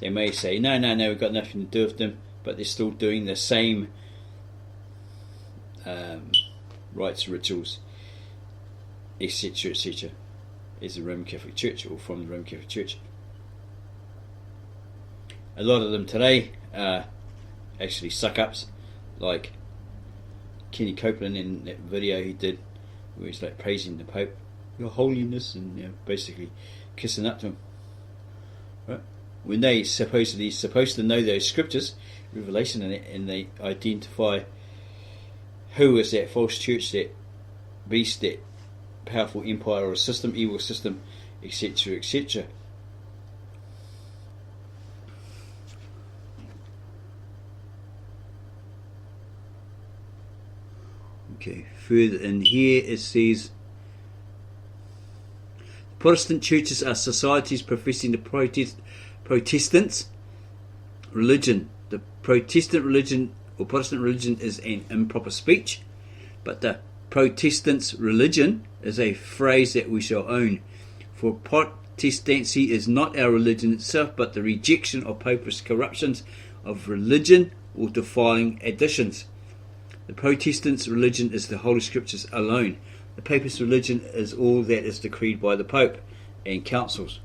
they may say, no, we've got nothing to do with them, but they're still doing the same rites, rituals, etc., as the Roman Catholic Church, or from the Roman Catholic Church. A lot of them today are actually suck-ups, like Kenny Copeland in that video he did, where he's like praising the Pope, Your Holiness, and basically kissing up to him. Right? When they supposedly supposed to know those scriptures, Revelation, and they identify who is that false church, that beast, that powerful empire or system, evil system, etc., etc. Okay, further in here it says, Protestant churches are societies professing the Protestant religion. The Protestant religion or Protestant religion is an improper speech, but the Protestant religion is a phrase that we shall own. For Protestancy is not our religion itself, but the rejection of papist corruptions of religion or defiling additions. The Protestant religion is the Holy Scriptures alone. The Papist religion is all that is decreed by the Pope and councils.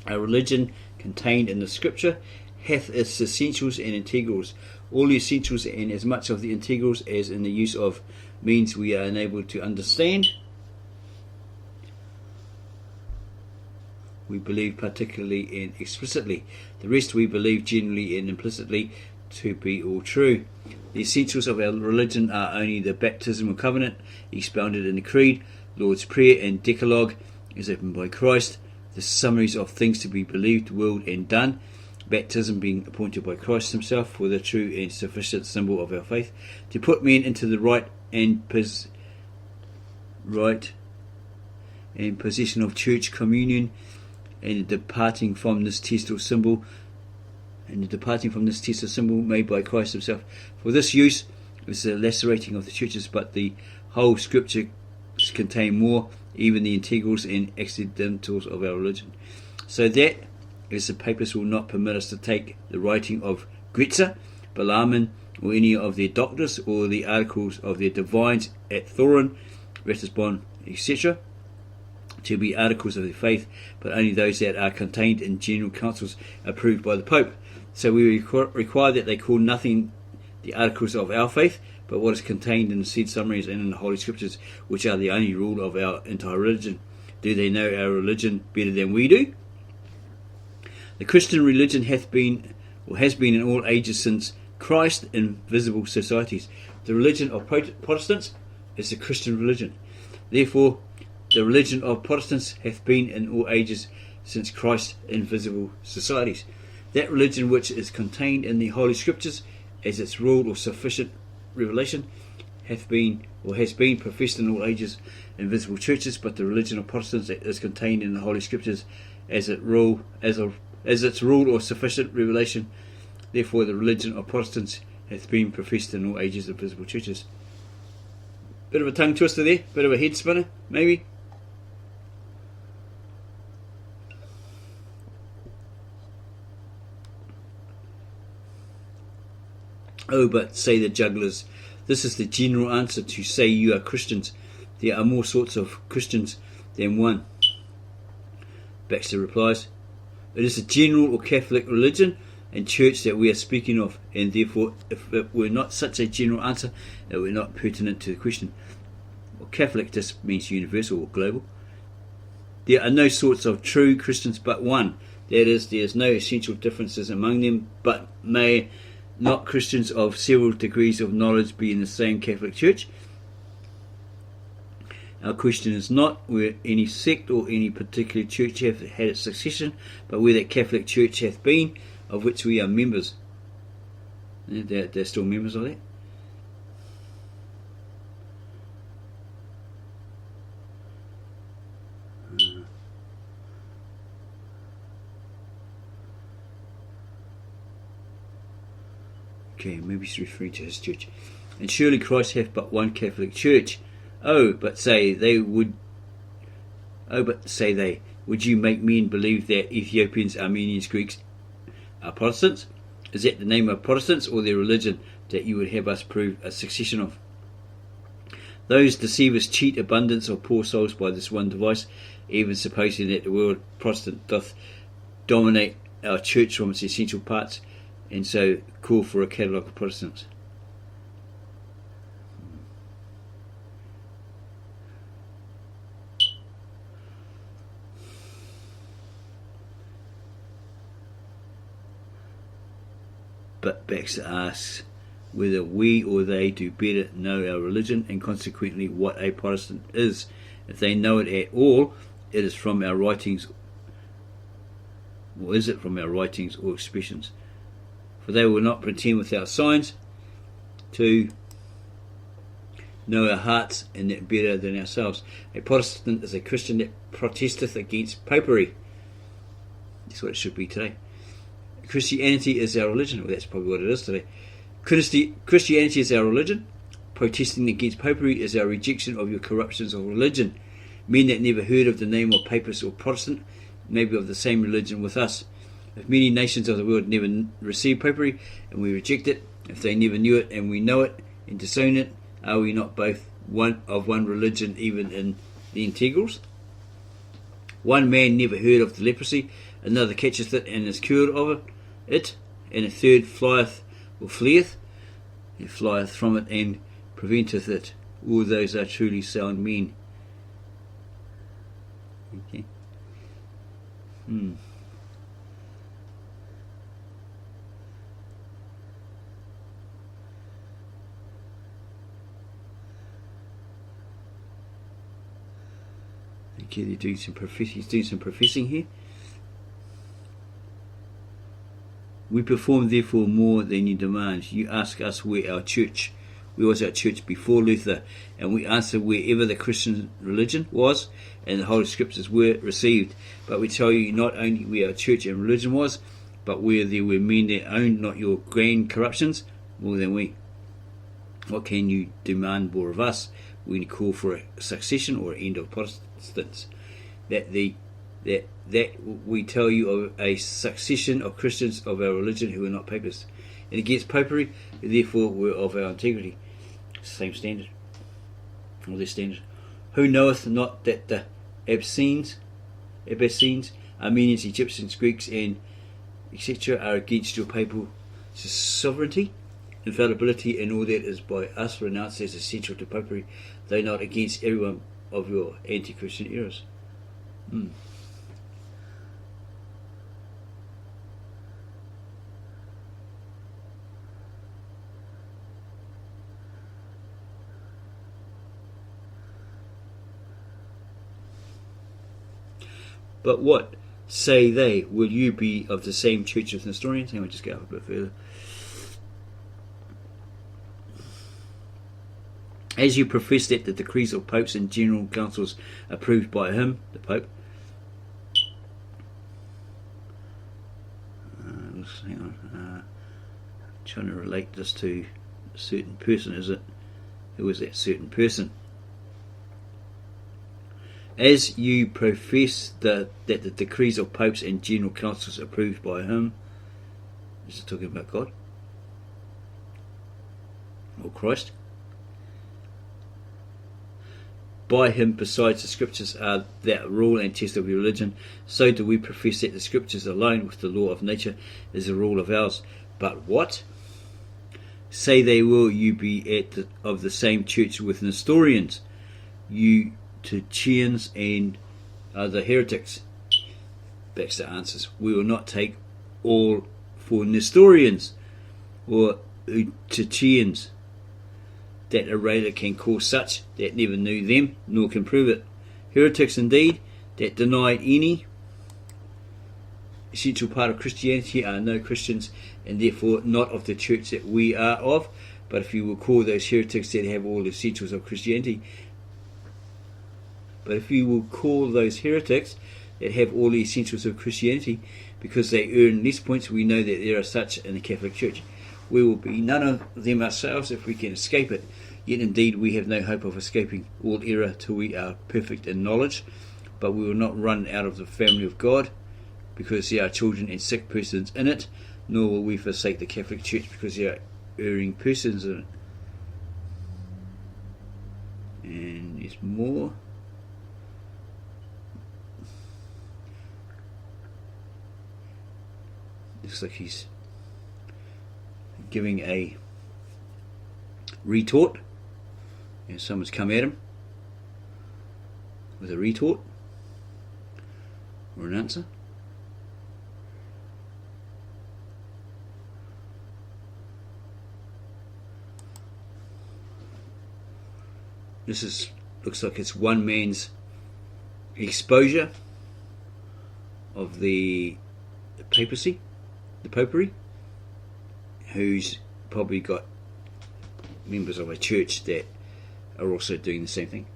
Our religion, contained in the Scripture, hath its essentials and integrals. All the essentials and as much of the integrals as in the use of means we are unable to understand. We believe particularly and explicitly. The rest we believe generally and implicitly to be all true. The essentials of our religion are only the baptismal covenant expounded in the Creed, Lord's Prayer and Decalogue as opened by Christ, the summaries of things to be believed, willed and done, baptism being appointed by Christ himself for the true and sufficient symbol of our faith, to put men into the right and possession of church communion, and the departing from this test or symbol made by Christ himself. For this use is the lacerating of the churches, but the whole Scripture contain more, even the integrals and accidentals of our religion. So that, as the Papists will not permit us to take the writing of Gretzer, Balaam, or any of their doctors, or the articles of their divines at Thorin, Ratisbon, etc., to be articles of their faith, but only those that are contained in general councils approved by the Pope. So we require that they call nothing the articles of our faith, but what is contained in the said summaries and in the Holy Scriptures, which are the only rule of our entire religion. Do they know our religion better than we do? The Christian religion hath been, or has been in all ages since Christ, in visible societies. The religion of Protestants is the Christian religion. Therefore, the religion of Protestants hath been in all ages since Christ, in visible societies. That religion which is contained in the Holy Scriptures as its rule or sufficient revelation hath been or has been professed in all ages in visible churches, but the religion of Protestants is contained in the Holy Scriptures as its rule or sufficient revelation. Therefore the religion of Protestants hath been professed in all ages of visible churches. Bit of a tongue twister there, bit of a head spinner, maybe. Oh, but say the jugglers, this is the general answer to say you are Christians. There are more sorts of Christians than one. Baxter replies, it is a general or Catholic religion and church that we are speaking of, and therefore if it were not such a general answer, it were not pertinent to the question. Well, Catholic just means universal or global. There are no sorts of true Christians but one. That is, there is no essential differences among them, but may not Christians of several degrees of knowledge be in the same Catholic Church? Our question is not where any sect or any particular church hath had its succession, but where that Catholic Church hath been, of which we are members. They're still members of that. Okay, maybe he's referring to his church. And surely Christ hath but one Catholic Church. But say they, would you make men believe that Ethiopians, Armenians, Greeks, are Protestants? Is that the name of Protestants or their religion that you would have us prove a succession of? Those deceivers cheat abundance of poor souls by this one device, even supposing that the word Protestant doth dominate our church from its essential parts, and so call for a catalogue of Protestants. But Baxter asks whether we or they do better know our religion, and consequently what a Protestant is. If they know it at all, it is from our writings, or is it from our writings or expressions? For they will not pretend without signs to know our hearts, and that better than ourselves. A Protestant is a Christian that protesteth against Popery. That's what it should be today. Christianity is our religion. Well, that's probably what it is today. Christianity is our religion. Protesting against Popery is our rejection of your corruptions of religion. Men that never heard of the name of Papist or Protestant may be of the same religion with us. If many nations of the world never receive Popery and we reject it, if they never knew it and we know it and disown it, are we not both one religion even in the integrals? One man never heard of the leprosy, another catcheth it and is cured of it, and a third flieth or fleeth, he flieth from it and preventeth it. All those are truly sound men. Okay. Okay, they're doing some professing here. We perform therefore more than you demand. You ask us where our church before Luther, and we answer wherever the Christian religion was and the Holy Scriptures were received. But we tell you not only where our church and religion was, but where there were men that owned not your grand corruptions more than we. What can you demand more of us when you call for a succession or an end of Protestants? That we tell you of a succession of Christians of our religion who are not Papists, and against Popery, who therefore were of our integrity. Same standard, or their standard. Who knoweth not that the Abessines, Armenians, Egyptians, Greeks, and etc. are against your papal sovereignty, infallibility, and all that is by us renounced as essential to Popery, though not against every one of your anti-Christian errors. But what say they? Will you be of the same church as the Nestorians? Hang on, just go up a bit further. As you profess that the decrees of popes and general councils approved by him, the Pope. Hang on. Trying to relate this to a certain person, is it? Who is that certain person? As you profess that the decrees of popes and general councils approved by him, is it talking about God or Christ? By him, besides the Scriptures are that rule and test of your religion, so do we profess that the Scriptures alone, with the law of nature, is the rule of ours. But what? Say they will you be of the same church with Nestorians, you Eutychians and other heretics? Baxter answers, we will not take all for Nestorians or Eutychians, that a railer can call such that never knew them nor can prove it. Heretics indeed, that denied any essential part of Christianity, are no Christians, and therefore not of the church that we are of. But if you will call those heretics that have all the essentials of Christianity, because they earn less points, we know that there are such in the Catholic Church. We will be none of them ourselves if we can escape it. Yet indeed we have no hope of escaping all error till we are perfect in knowledge. But we will not run out of the family of God, because there are children and sick persons in it, nor will we forsake the Catholic Church because there are erring persons in it. And there's more. Looks like he's giving a retort. And someone's come at him with a retort or an answer. Looks like it's one man's exposure of the papacy, the popery, who's probably got members of a church that are also doing the same thing.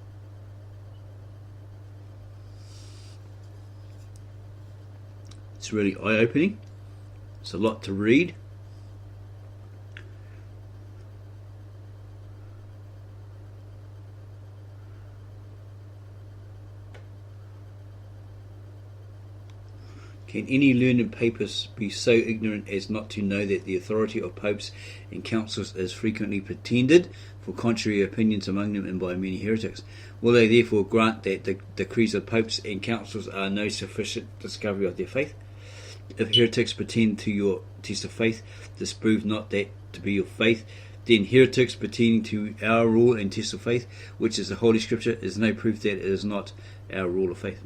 It's really eye-opening. It's a lot to read. Can any learned papist be so ignorant as not to know that the authority of popes and councils is frequently pretended for contrary opinions among them and by many heretics? Will they therefore grant that the decrees of popes and councils are no sufficient discovery of their faith? If heretics pretend to your test of faith, disprove not that to be your faith, then heretics pretending to our rule and test of faith, which is the Holy Scripture, is no proof that it is not our rule of faith.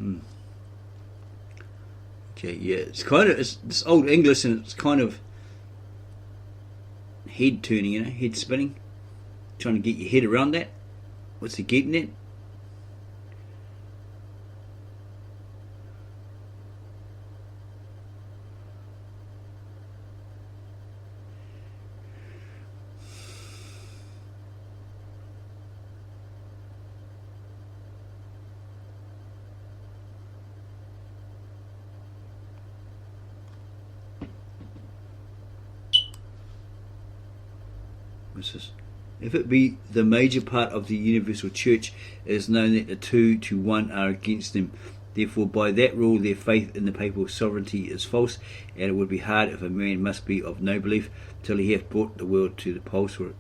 Okay, yeah, it's old English, and it's kind of head turning, head spinning, trying to get your head around that. What's he getting at? If it be the major part of the universal church, it is known that the 2 to 1 are against them. Therefore, by that rule, their faith in the papal sovereignty is false, and it would be hard if a man must be of no belief till he hath brought the world to the polls for it.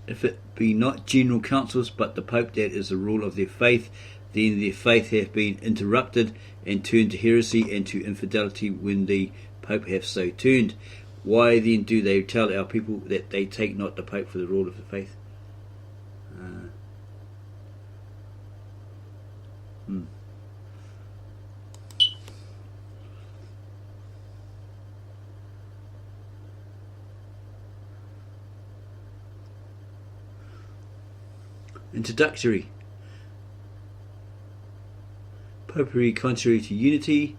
If it be not general councils, but the Pope that is the rule of their faith, then their faith hath been interrupted and turned to heresy and to infidelity when the Pope hath so turned. Why then do they tell our people that they take not the Pope for the rule of the faith? Introductory. Popery contrary to unity.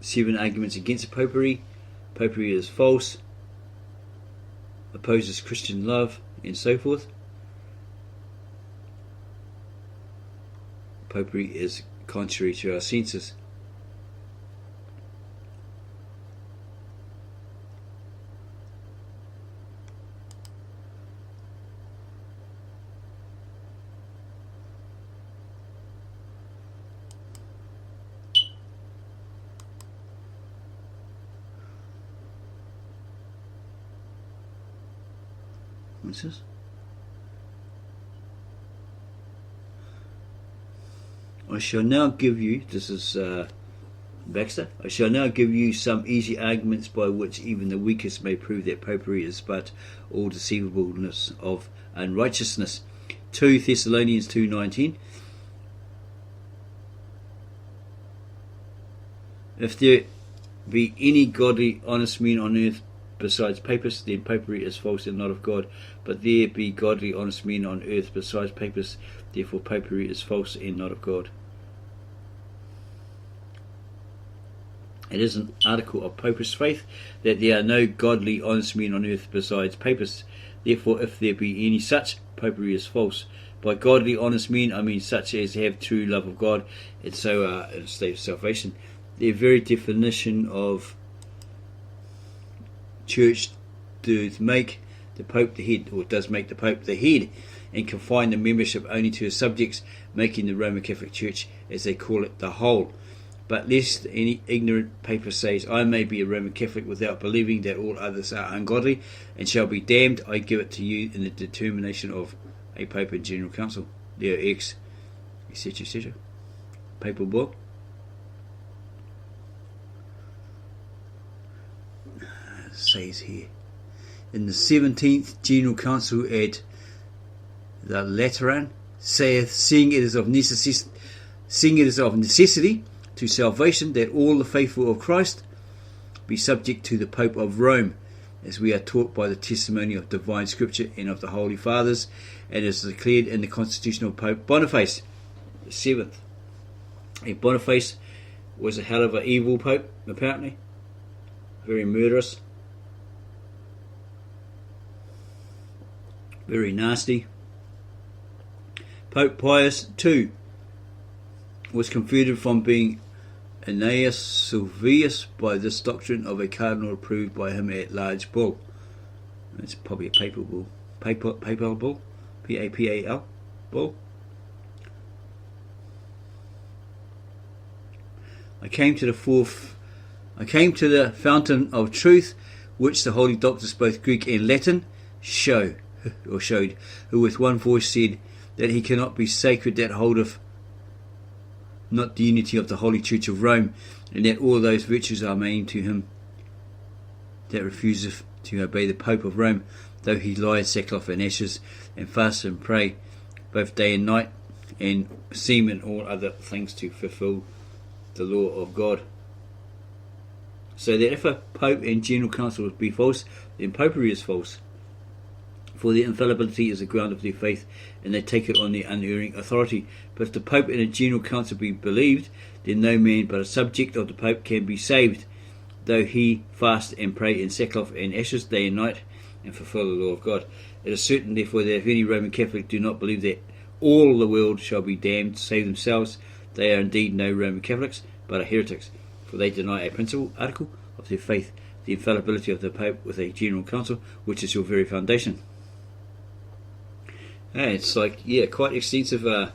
7 arguments against Popery. Popery is false. Opposes Christian love, and so forth. Popery is contrary to our senses. What's this? I shall now give you, this is Baxter, I shall now give you some easy arguments by which even the weakest may prove that Popery is but all deceivableness of unrighteousness. 2 Thessalonians 2:19. If there be any godly, honest men on earth besides papists, then Popery is false and not of God. But there be godly, honest men on earth besides papists, therefore Popery is false and not of God. It is an article of Papist faith that there are no godly, honest men on earth besides papists. Therefore, if there be any such, Popery is false. By godly, honest men, I mean such as have true love of God, and so are in a state of salvation. Their very definition of church does make the Pope the head, or does make the Pope the head, and confine the membership only to his subjects, making the Roman Catholic Church, as they call it, the whole. But lest any ignorant paper says, I may be a Roman Catholic without believing that all others are ungodly and shall be damned, I give it to you in the determination of a Pope and General Council. Leo X, etc., etc. Papal Bull. It says here, in the 17th General Council at the Lateran, saith, seeing it is of necessity to salvation that all the faithful of Christ be subject to the Pope of Rome, as we are taught by the testimony of divine Scripture and of the Holy Fathers, and is declared in the constitution of Pope Boniface the 7th. And Boniface was a hell of an evil pope, apparently, very murderous, very nasty. Pope Pius II was converted from being Aeneas Silvius by this doctrine of a cardinal approved by him at large bull. It's probably a papal bull. Papal bull? P-A-P-A-L bull. I came to the fountain of truth, which the holy doctors, both Greek and Latin, showed, who with one voice said that he cannot be sacred that holdeth not the unity of the Holy Church of Rome, and that all those virtues are main to him that refuseth to obey the Pope of Rome, though he lie in sackcloth and ashes, and fast and pray both day and night, and seem in all other things to fulfill the law of God. So that if a Pope and General Council be false, then Popery is false. For their infallibility is the ground of their faith, and they take it on their unerring authority. But if the Pope and a General Council be believed, then no man but a subject of the Pope can be saved, though he fast and pray in sackcloth and ashes day and night, and fulfill the law of God. It is certain, therefore, that if any Roman Catholic do not believe that all the world shall be damned save themselves, they are indeed no Roman Catholics, but are heretics, for they deny a principal article of their faith, the infallibility of the Pope with a General Council, which is your very foundation. And it's like, quite extensive,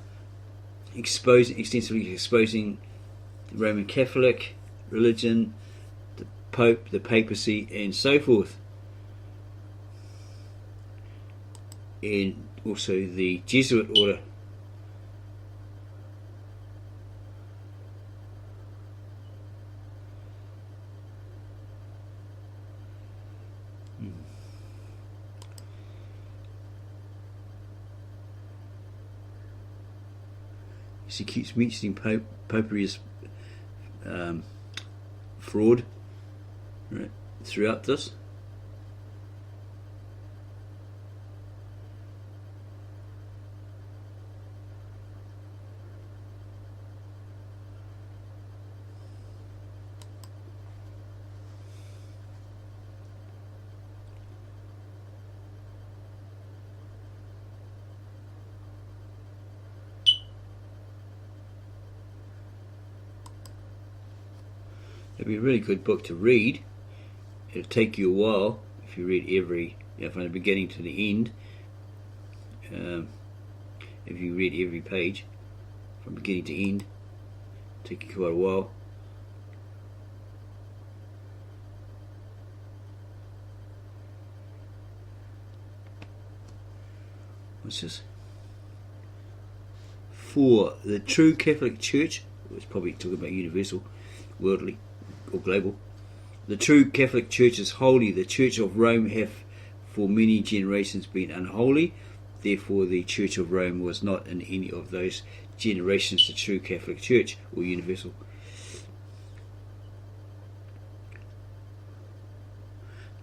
extensively exposing the Roman Catholic religion, the Pope, the Papacy, and so forth. And also the Jesuit order. He keeps mentioning Popery as fraud, right, throughout this. It'd be a really good book to read. It'll take you a while if you read from the beginning to the end. If you read every page from beginning to end, it'll take you quite a while. What's this? For the true Catholic Church, it's probably talking about universal, worldly, or global. The true Catholic Church is holy. The Church of Rome hath for many generations been unholy. Therefore the Church of Rome was not in any of those generations the true Catholic Church, or universal.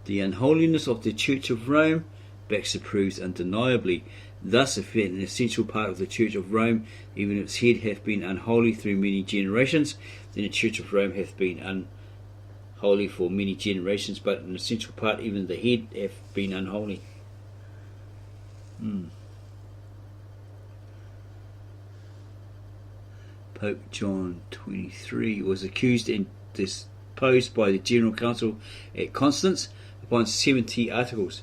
The unholiness of the Church of Rome, Baxter proves undeniably. Thus, if an essential part of the Church of Rome, even its head, hath been unholy through many generations, then the Church of Rome hath been unholy for many generations, but an essential part, even the head, hath been unholy. Pope John 23 was accused and disposed by the General Council at Constance upon 70 articles.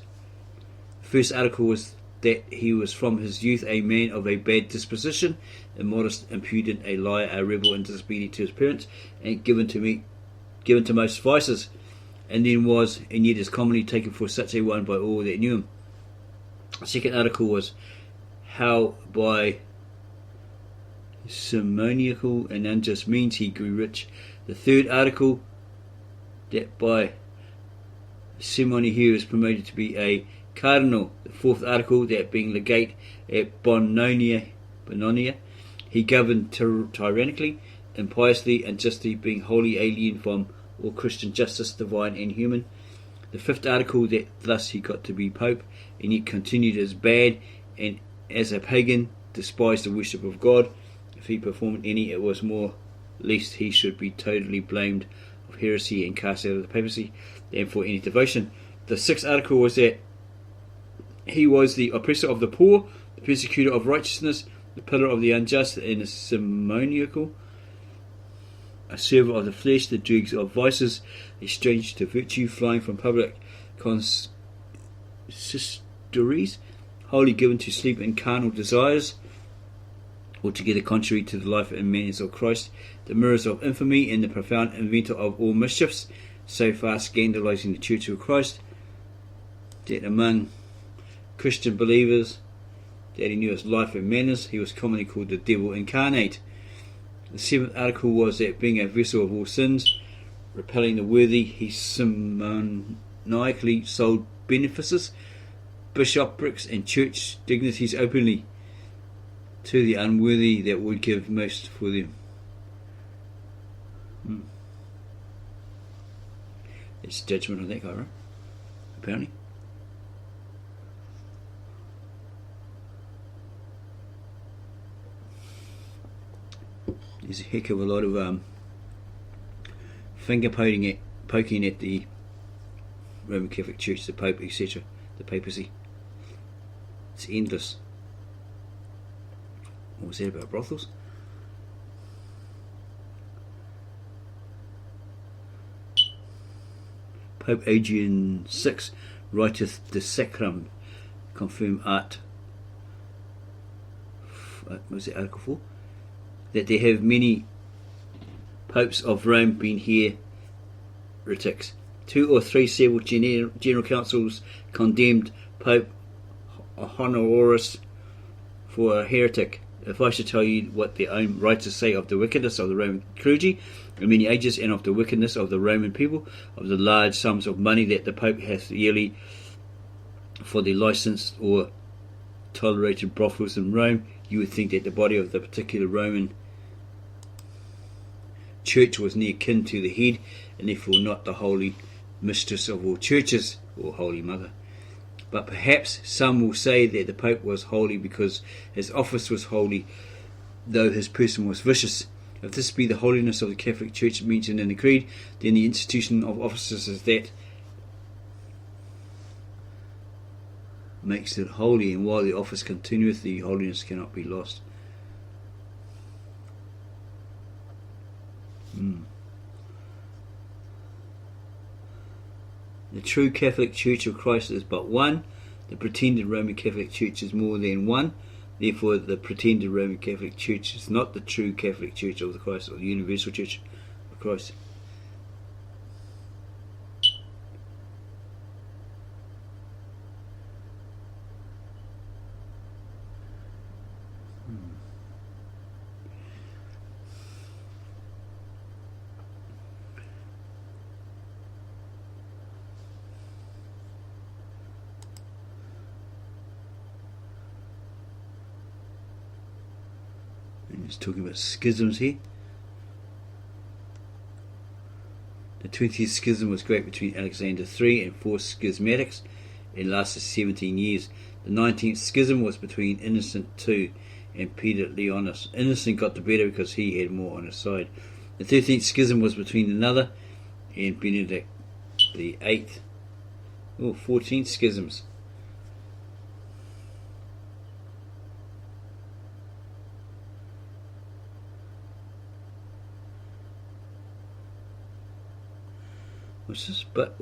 The first article was that he was from his youth a man of a bad disposition, immodest, impudent, a liar, a rebel, and disobedient to his parents, and given to most vices, and yet is commonly taken for such a one by all that knew him. The second article was how by simoniacal and unjust means he grew rich. The third article, that by simony he was promoted to be a cardinal. The fourth article, that being legate at Bononia, he governed tyrannically, impiously, and justly, being wholly alien from all Christian justice, divine and human. The fifth article, that thus he got to be pope, and yet continued as bad, and as a pagan despised the worship of God. If he performed any, it was more lest he should be totally blamed of heresy and cast out of the papacy than for any devotion. The sixth article was that he was the oppressor of the poor, the persecutor of righteousness, the pillar of the unjust, and the simoniacal, a server of the flesh, the dregs of vices, a stranger to virtue, flying from public consistories, wholly given to sleep and carnal desires, altogether contrary to the life and manners of Christ, the mirrors of infamy, and the profound inventor of all mischiefs, so far scandalizing the Church of Christ, that among Christian believers that he knew his life and manners, he was commonly called the devil incarnate. The seventh article was that being a vessel of all sins, repelling the worthy, he simoniacally sold benefices, bishoprics, and church dignities openly to the unworthy that would give most for them. It's judgment on that guy, right? Apparently. There's a heck of a lot of finger poking at the Roman Catholic Church, the Pope, etc., the papacy. It's endless. What was that about brothels? Pope Adrian VI writeth de sacram, confirm art. What was it, Article 4? That there have many popes of Rome been heretics. 2 or 3 several general councils condemned Pope Honorius for a heretic. If I should tell you what their own writers say of the wickedness of the Roman clergy in many ages, and of the wickedness of the Roman people, of the large sums of money that the Pope hath yearly for the licensed or tolerated brothels in Rome, you would think that the body of the particular Roman Church was near kin to the head, and therefore not the holy mistress of all churches, or holy mother. But perhaps some will say that the Pope was holy because his office was holy, though his person was vicious. If this be the holiness of the Catholic Church mentioned in the Creed, then the institution of offices is that makes it holy, and while the office continueth, the holiness cannot be lost. The true Catholic Church of Christ is but one. The pretended Roman Catholic Church is more than one. Therefore, the pretended Roman Catholic Church is not the true Catholic Church of the Christ, or the universal Church of Christ. It's talking about schisms here. The 20th schism was great between Alexander III and 4 schismatics and lasted 17 years. The 19th schism was between Innocent II and Peter Leonis. Innocent got the better because he had more on his side. The 13th schism was between another and Benedict VIII. 14 schisms. But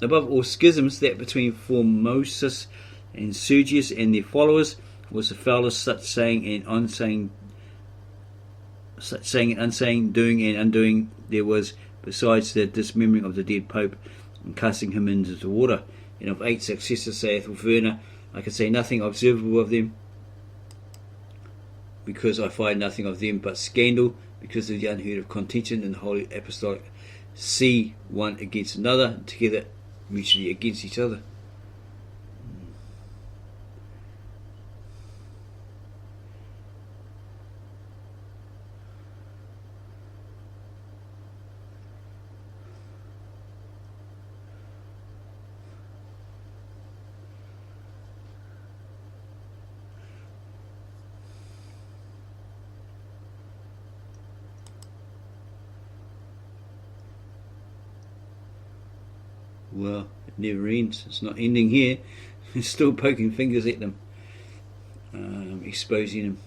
above all schisms, that between Formosus And Sergius and their followers was the foulest, such saying and unsaying, doing and undoing there was, besides the dismembering of the dead Pope and casting him into the water. And of 8 successors, saith Werner, I can say nothing observable of them, because I find nothing of them but scandal, because of the unheard of contention in the Holy Apostolic See one against another, together mutually against each other. Well, it never ends. It's not ending here. It's still poking fingers at them, exposing them.